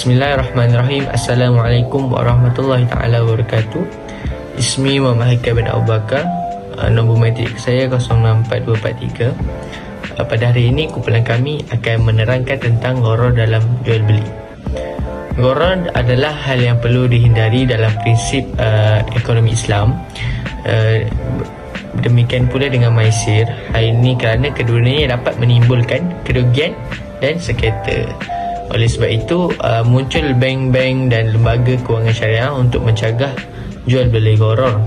Bismillahirrahmanirrahim. Assalamualaikum warahmatullahi taala wabarakatuh. Ismi Muhammad Haikal bin Abu Bakar. Nombor matrik saya 064243. Pada hari ini kumpulan kami akan menerangkan tentang gharar dalam jual beli. Gharar adalah hal yang perlu dihindari dalam prinsip ekonomi Islam. Demikian pula dengan maisir. Hal ini kerana keduanya dapat menimbulkan kerugian dan sengketa. Oleh sebab itu, muncul bank-bank dan lembaga kewangan syariah untuk mencegah jual beli gharar.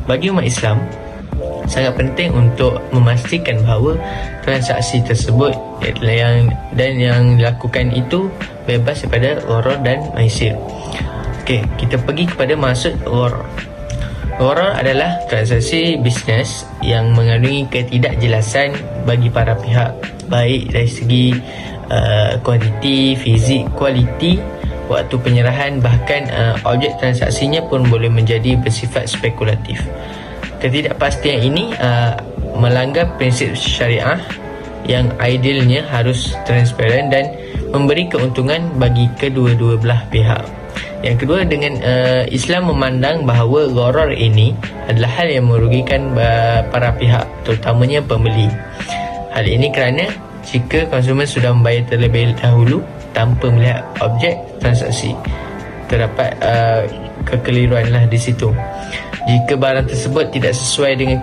Bagi umat Islam, sangat penting untuk memastikan bahawa transaksi tersebut yang dilakukan itu bebas daripada gharar dan maisir. Okey, kita pergi kepada maksud gharar. Gharar adalah transaksi bisnes yang mengandungi ketidakjelasan bagi para pihak, baik dari segi kuantiti, fizik, kualiti, waktu penyerahan, bahkan objek transaksinya pun boleh menjadi bersifat spekulatif. Ketidakpastian ini melanggar prinsip syariah yang idealnya harus transparan dan memberi keuntungan bagi kedua-dua belah pihak. Yang kedua, dengan Islam memandang bahawa gharar ini adalah hal yang merugikan para pihak, terutamanya pembeli. Hal ini kerana jika konsumen sudah membayar terlebih dahulu tanpa melihat objek transaksi, terdapat kekeliruanlah di situ. Jika barang tersebut tidak sesuai dengan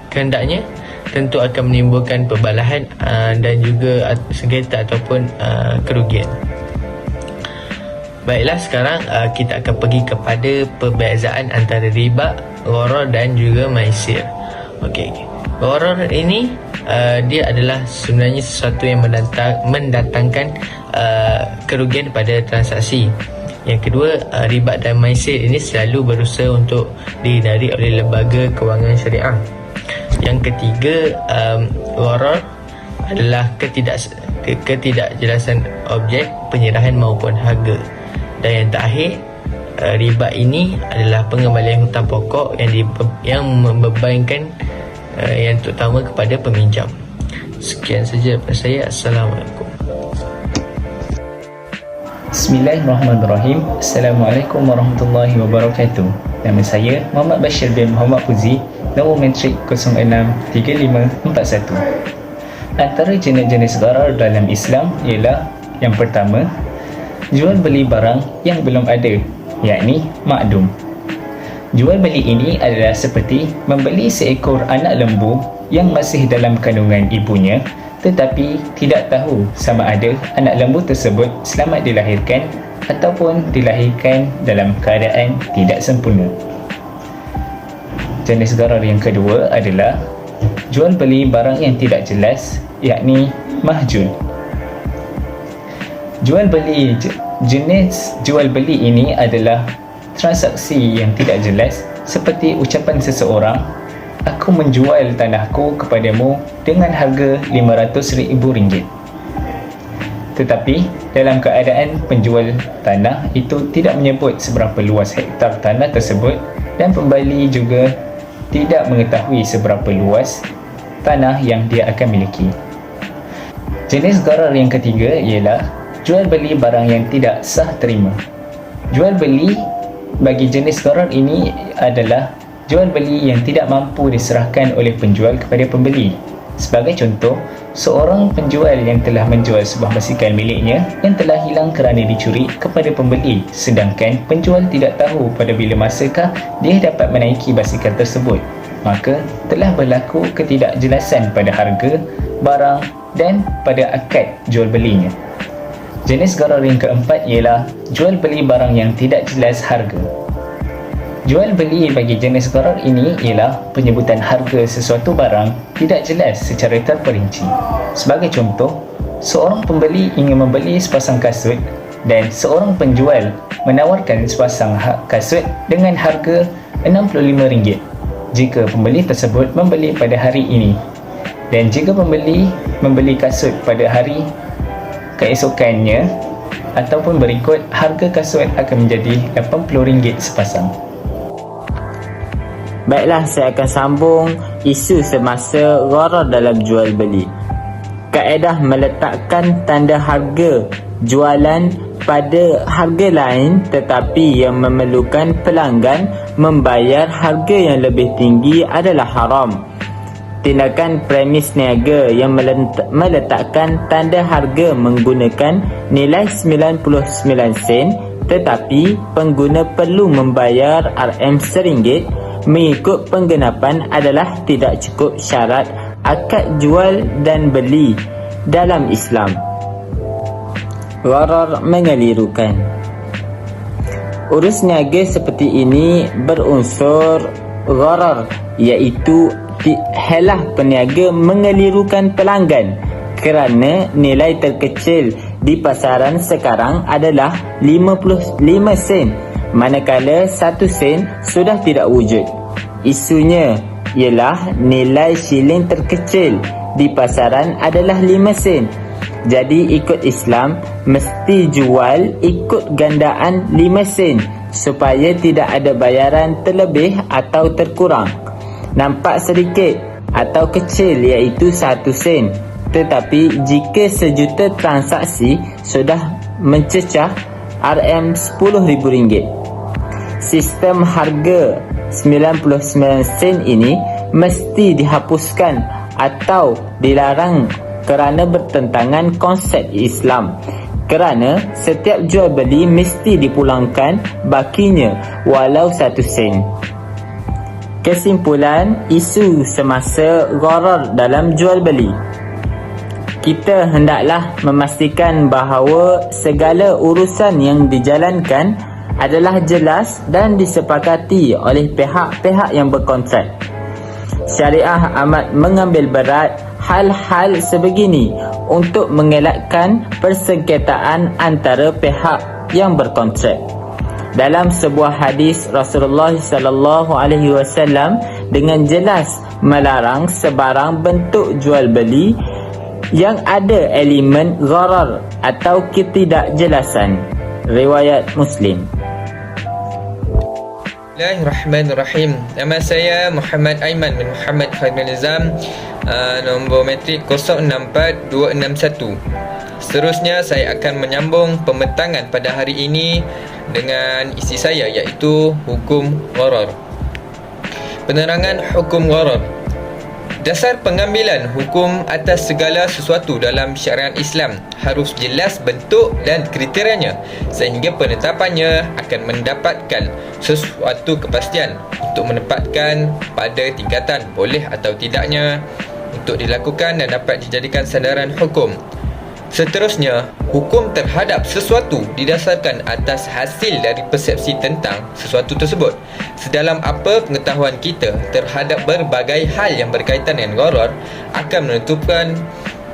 kehendaknya, tentu akan menimbulkan perbalahan dan juga sengketa ataupun kerugian. Baiklah, sekarang kita akan pergi kepada perbezaan antara riba, gharar dan juga maisir. Okey. Gharar ini dia adalah sebenarnya sesuatu yang mendatangkan kerugian pada transaksi. Yang kedua, riba dan maisir ini selalu berusaha untuk dihindari oleh lembaga kewangan syariah. Yang ketiga, gharar adalah ketidakjelasan objek penyerahan maupun harga. Dan yang terakhir, riba ini adalah pengembalian hutang pokok yang membebankan yang terutama kepada peminjam. Sekian saja daripada saya. Assalamualaikum. Bismillahirrahmanirrahim. Assalamualaikum warahmatullahi wabarakatuh. Nama saya Muhammad Bashir bin Muhammad Fuzi, nombor matrik 063541. Antara jenis-jenis gharar dalam Islam ialah yang pertama, jual beli barang yang belum ada, yakni makdum. Jual beli ini adalah seperti membeli seekor anak lembu yang masih dalam kandungan ibunya, tetapi tidak tahu sama ada anak lembu tersebut selamat dilahirkan ataupun dilahirkan dalam keadaan tidak sempurna. Jenis gharar yang kedua adalah jual beli barang yang tidak jelas, yakni mahjul. Jenis jual beli ini adalah transaksi yang tidak jelas, seperti ucapan seseorang, "Aku menjual tanahku kepadamu dengan harga RM500,000." Tetapi dalam keadaan penjual tanah itu tidak menyebut seberapa luas hektar tanah tersebut, dan pembeli juga tidak mengetahui seberapa luas tanah yang dia akan miliki. Jenis gharar yang ketiga ialah jual beli barang yang tidak sah terima. Jual beli bagi jenis gharar ini adalah jual beli yang tidak mampu diserahkan oleh penjual kepada pembeli. Sebagai contoh, seorang penjual yang telah menjual sebuah basikal miliknya yang telah hilang kerana dicuri kepada pembeli, sedangkan penjual tidak tahu pada bila masakah dia dapat menaiki basikal tersebut, maka telah berlaku ketidakjelasan pada harga barang dan pada akad jual belinya. Jenis gharar yang keempat ialah jual beli barang yang tidak jelas harga. Jual beli bagi jenis gharar ini ialah penyebutan harga sesuatu barang tidak jelas secara terperinci. Sebagai contoh, seorang pembeli ingin membeli sepasang kasut dan seorang penjual menawarkan sepasang kasut dengan harga RM65 jika pembeli tersebut membeli pada hari ini, dan jika pembeli membeli kasut pada hari keesokannya ataupun berikut, harga kasut akan menjadi RM80 sepasang. Baiklah, saya akan sambung isu semasa gharar dalam jual beli. Kaedah meletakkan tanda harga jualan pada harga lain tetapi yang memerlukan pelanggan membayar harga yang lebih tinggi adalah haram. Tindakan premis niaga yang meletakkan tanda harga menggunakan nilai 99 sen tetapi pengguna perlu membayar RM RM1 mengikut penggenapan adalah tidak cukup syarat akad jual dan beli dalam Islam. Gharar mengelirukan. Urus niaga seperti ini berunsur gharar, iaitu helah peniaga mengelirukan pelanggan kerana nilai terkecil di pasaran sekarang adalah 55 sen manakala 1 sen sudah tidak wujud. Isunya ialah nilai shilling terkecil di pasaran adalah 5 sen. Jadi ikut Islam mesti jual ikut gandaan 5 sen supaya tidak ada bayaran terlebih atau terkurang. Nampak sedikit atau kecil iaitu 1 sen, tetapi jika sejuta transaksi sudah mencecah RM10,000. Sistem harga 99 sen ini mesti dihapuskan atau dilarang kerana bertentangan konsep Islam. Kerana setiap jual beli mesti dipulangkan bakinya walau 1 sen. Kesimpulan, isu semasa gharar dalam jual beli. Kita hendaklah memastikan bahawa segala urusan yang dijalankan adalah jelas dan disepakati oleh pihak-pihak yang berkontrak. Syariah amat mengambil berat hal-hal sebegini untuk mengelakkan persengketaan antara pihak yang berkontrak. Dalam sebuah hadis, Rasulullah sallallahu alaihi wasallam dengan jelas melarang sebarang bentuk jual beli yang ada elemen gharar atau ketidakjelasan. Riwayat Muslim. Bismillahirrahmanirrahim. Nama saya Muhammad Aiman bin Muhammad Khairul Nizam, nombor matrik 064261. Seterusnya saya akan menyambung pembentangan pada hari ini dengan isi saya, iaitu hukum gharar. Penerangan hukum gharar. Dasar pengambilan hukum atas segala sesuatu dalam syariat Islam harus jelas bentuk dan kriterianya sehingga penetapannya akan mendapatkan sesuatu kepastian untuk menempatkan pada tingkatan boleh atau tidaknya untuk dilakukan dan dapat dijadikan sandaran hukum. Seterusnya, hukum terhadap sesuatu didasarkan atas hasil dari persepsi tentang sesuatu tersebut. Sedalam apa pengetahuan kita terhadap berbagai hal yang berkaitan dengan gharar akan menentukan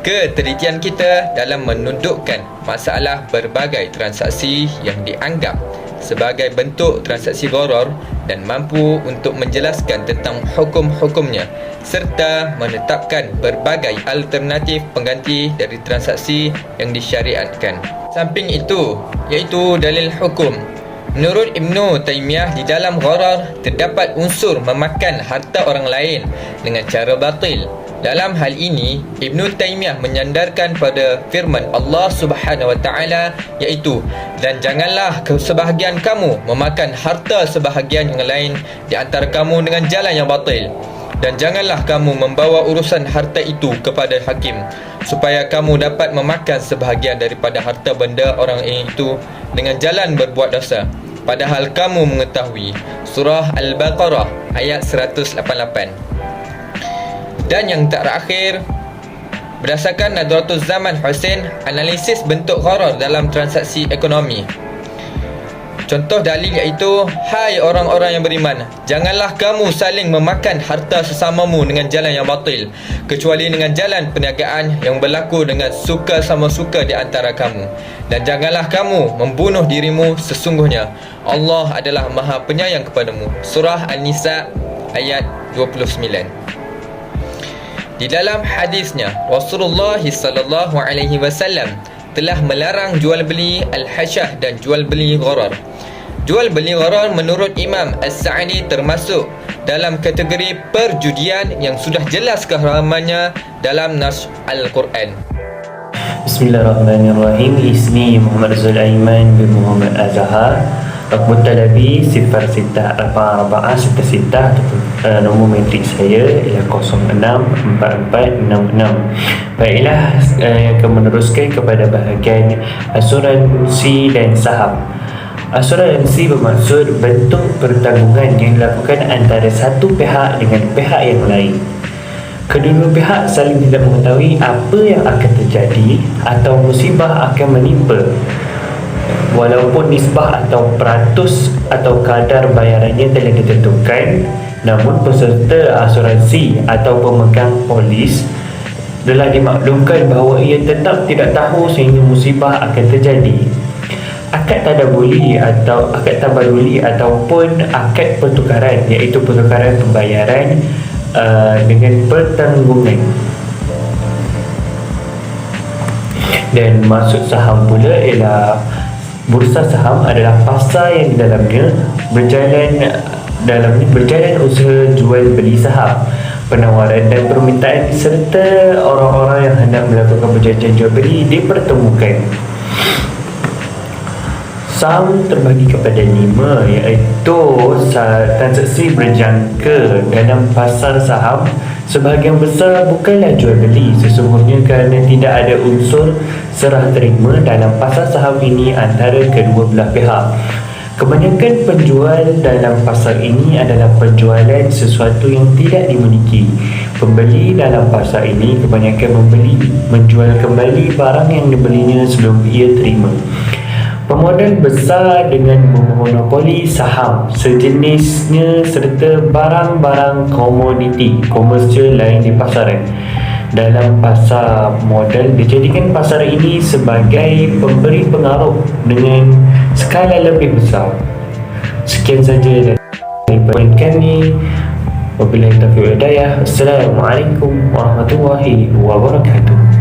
ketelitian kita dalam menundukkan masalah berbagai transaksi yang dianggap sebagai bentuk transaksi gharar dan mampu untuk menjelaskan tentang hukum-hukumnya serta menetapkan berbagai alternatif pengganti dari transaksi yang disyariatkan. Samping itu, iaitu dalil hukum. Menurut Ibnu Taimiyah, di dalam gharar terdapat unsur memakan harta orang lain dengan cara batil. Dalam hal ini, Ibnu Taimiyah menyandarkan pada firman Allah Subhanahu wa taala, iaitu, dan janganlah sebahagian kamu memakan harta sebahagian yang lain di antara kamu dengan jalan yang batil, dan janganlah kamu membawa urusan harta itu kepada hakim supaya kamu dapat memakan sebahagian daripada harta benda orang itu dengan jalan berbuat dosa, padahal kamu mengetahui. Surah Al-Baqarah ayat 188. Dan yang terakhir, berdasarkan Nadratul Zaman Hussein, analisis bentuk gharar dalam transaksi ekonomi. Contoh dalil iaitu, hai orang-orang yang beriman, janganlah kamu saling memakan harta sesamamu dengan jalan yang batil, kecuali dengan jalan perniagaan yang berlaku dengan suka sama suka di antara kamu. Dan janganlah kamu membunuh dirimu, sesungguhnya Allah adalah Maha Penyayang kepadamu. Surah An-Nisa ayat 29. Di dalam hadisnya, Rasulullah sallallahu alaihi wasallam telah melarang jual beli al-hasyah dan jual beli gharar. Jual beli gharar menurut Imam As-Sa'di termasuk dalam kategori perjudian yang sudah jelas keharamannya dalam nas Al-Quran. Bismillahirrahmanirrahim. Ismi Muhammad Azul Aiman bin Muhammad Azhar. Akbut Talabi 0644 sita nombor matrik saya ialah 064466. Baiklah, yang akan meneruskan kepada bahagian asuransi dan saham. Asuransi bermaksud bentuk pertanggungan yang dilakukan antara satu pihak dengan pihak yang lain. Kedua pihak saling tidak mengetahui apa yang akan terjadi atau musibah akan menimpa. Walaupun nisbah atau peratus atau kadar bayarannya telah ditentukan, namun peserta asuransi atau pemegang polis telah dimaklumkan bahawa ia tetap tidak tahu sehingga musibah akan terjadi. Akad tadabuli atau akad tabaduli ataupun akad pertukaran, iaitu pertukaran pembayaran dengan pertanggungan. Dan maksud saham pula ialah bursa saham adalah pasar yang di dalamnya berjalan usaha jual beli saham, penawaran dan permintaan serta orang-orang yang hendak melakukan perjanjian jual beli dipertemukan. Saham terbagi kepada 5, iaitu transaksi berjangka dalam pasar saham. Sebahagian besar bukanlah jual beli sesungguhnya kerana tidak ada unsur serah terima dalam pasar saham ini antara kedua belah pihak. Kebanyakan penjual dalam pasar ini adalah penjualan sesuatu yang tidak dimiliki. Pembeli dalam pasar ini kebanyakan menjual kembali barang yang dibelinya sebelum ia terima. Pemodal besar dengan memonopoli saham sejenisnya serta barang-barang komoditi komersial lain di pasaran. Dalam pasar modal dijadikan pasar ini sebagai pemberi pengaruh dengan skala lebih besar. Sekian saja dari poin kami. Wabillahi taufiq wal hidayah. Assalamualaikum warahmatullahi wabarakatuh.